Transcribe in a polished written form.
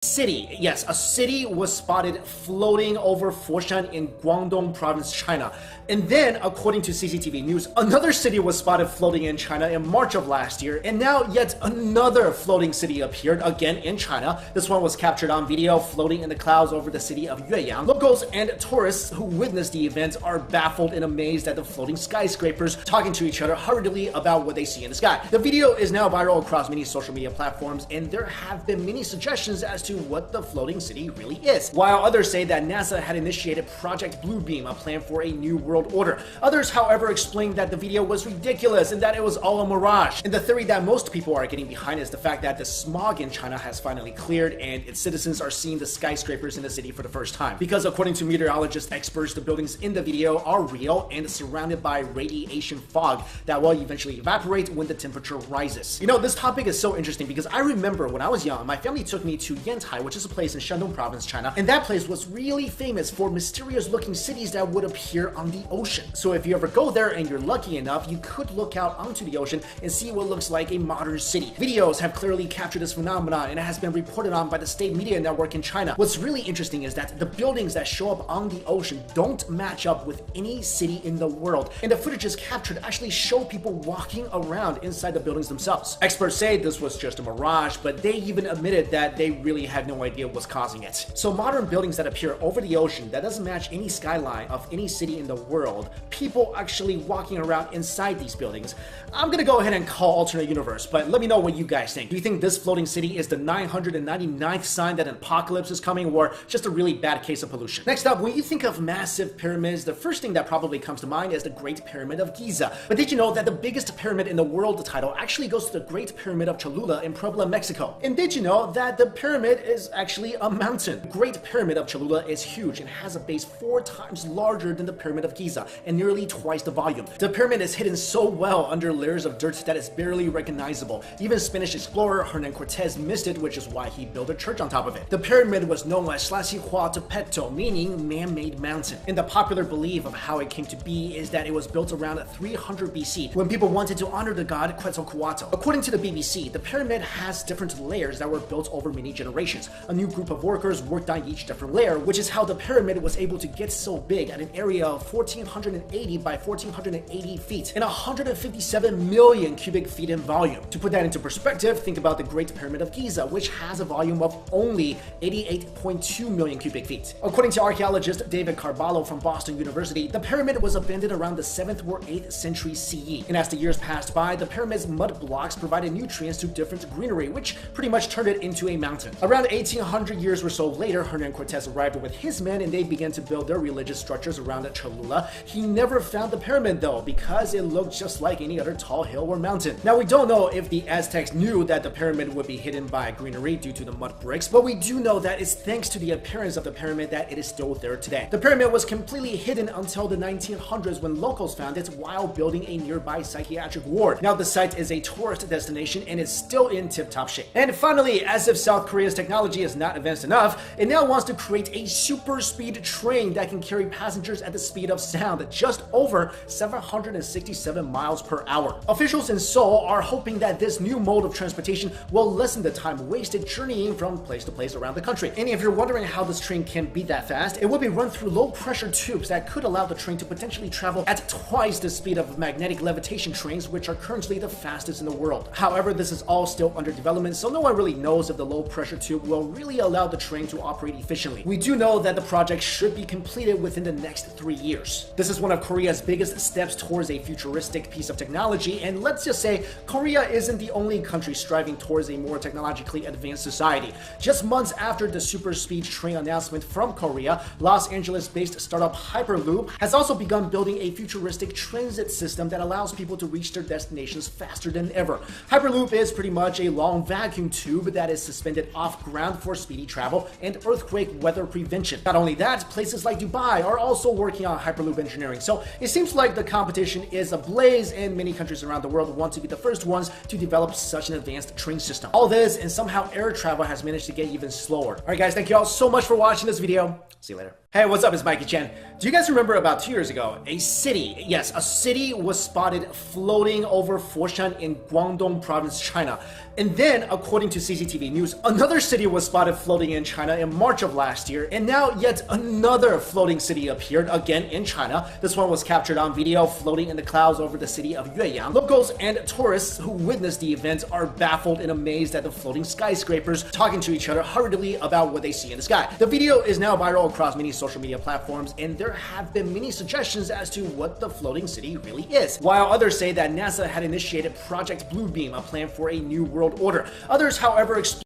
City. Yes, a city was spotted floating over Foshan in Guangdong province, China. And then, according to CCTV News, another city was spotted floating in China in March of last year. And now yet another floating city appeared, again in China. This one was captured on video floating in the clouds over the city of Yueyang. Locals and tourists who witnessed the event are baffled and amazed at the floating skyscrapers talking to each other hurriedly about what they see in the sky. The video is now viral across many social media platforms, and there have been many suggestions as to what the floating city really is. While others say that NASA had initiated Project Bluebeam, a plan for a new world order. Others, however, explained that the video was ridiculous and that it was all a mirage. And the theory that most people are getting behind is the fact that the smog in China has finally cleared and its citizens are seeing the skyscrapers in the city for the first time. Because according to meteorologist experts, the buildings in the video are real and surrounded by radiation fog that will eventually evaporate when the temperature rises. You know, this topic is so interesting because I remember when I was young, my family took me to Yantai, which is a place in Shandong province, China, and that place was really famous for mysterious looking cities that would appear on the ocean. So if you ever go there and you're lucky enough, you could look out onto the ocean and see what looks like a modern city. Videos have clearly captured this phenomenon and it has been reported on by the state media network in China. What's really interesting is that the buildings that show up on the ocean don't match up with any city in the world, and the footages captured actually show people walking around inside the buildings themselves. Experts say this was just a mirage, but they even admitted that they really had no idea what's causing it. So modern buildings that appear over the ocean that doesn't match any skyline of any city in the world, people actually walking around inside these buildings. I'm gonna go ahead and call alternate universe, but let me know what you guys think. Do you think this floating city is the 999th sign that an apocalypse is coming, or just a really bad case of pollution? Next up, when you think of massive pyramids, the first thing that probably comes to mind is the Great Pyramid of Giza. But did you know that the biggest pyramid in the world title actually goes to the Great Pyramid of Cholula in Puebla, Mexico? And did you know that the pyramid is actually a mountain? The Great Pyramid of Cholula is huge and has a base 4 times larger than the Pyramid of Giza and nearly twice the volume. The pyramid is hidden so well under layers of dirt that it's barely recognizable. Even Spanish explorer Hernan Cortez missed it, which is why he built a church on top of it. The pyramid was known as Tlaxihuatepetl, meaning man-made mountain. And the popular belief of how it came to be is that it was built around 300 BC when people wanted to honor the god Quetzalcoatl. According to the BBC, the pyramid has different layers that were built over many generations. A new group of workers worked on each different layer, which is how the pyramid was able to get so big at an area of 1,480 by 1,480 feet and 157 million cubic feet in volume. To put that into perspective, think about the Great Pyramid of Giza, which has a volume of only 88.2 million cubic feet. According to archaeologist David Carballo from Boston University, the pyramid was abandoned around the 7th or 8th century CE. And as the years passed by, the pyramid's mud blocks provided nutrients to different greenery, which pretty much turned it into a mountain. Around 1800 years or so later, Hernan Cortez arrived with his men and they began to build their religious structures around Cholula. He never found the pyramid though, because it looked just like any other tall hill or mountain. Now we don't know if the Aztecs knew that the pyramid would be hidden by greenery due to the mud bricks, but we do know that it's thanks to the appearance of the pyramid that it is still there today. The pyramid was completely hidden until the 1900s when locals found it while building a nearby psychiatric ward. Now the site is a tourist destination and is still in tip-top shape. And finally, as if South Korea's technology is not advanced enough, it now wants to create a super speed train that can carry passengers at the speed of sound, just over 767 miles per hour. Officials in Seoul are hoping that this new mode of transportation will lessen the time wasted journeying from place to place around the country. And if you're wondering how this train can be that fast, it will be run through low pressure tubes that could allow the train to potentially travel at twice the speed of magnetic levitation trains, which are currently the fastest in the world. However, this is all still under development, so no one really knows if the low pressure tube will really allow the train to operate efficiently. We do know that the project should be completed within the next 3 years. This is one of Korea's biggest steps towards a futuristic piece of technology, and let's just say Korea isn't the only country striving towards a more technologically advanced society. Just months after the super speed train announcement from Korea, Los Angeles-based startup Hyperloop has also begun building a futuristic transit system that allows people to reach their destinations faster than ever. Hyperloop is pretty much a long vacuum tube that is suspended off ground for speedy travel and earthquake weather prevention. Not only that, places like Dubai are also working on Hyperloop engineering. So it seems like the competition is ablaze and many countries around the world want to be the first ones to develop such an advanced train system. All this and somehow air travel has managed to get even slower. Alright guys, thank you all so much for watching this video. See you later. Hey, what's up? It's Mikey Chen. Do you guys remember about 2 years ago, a city was spotted floating over Foshan in Guangdong province, China. And then, according to CCTV News, another city was spotted floating in China in March of last year. And now yet another floating city appeared again in China. This one was captured on video floating in the clouds over the city of Yueyang. Locals and tourists who witnessed the event are baffled and amazed at the floating skyscrapers, talking to each other hurriedly about what they see in the sky. The video is now viral across many social media platforms, and there have been many suggestions as to what the floating city really is. While others say that NASA had initiated Project Bluebeam, a plan for a new world order. Others, however,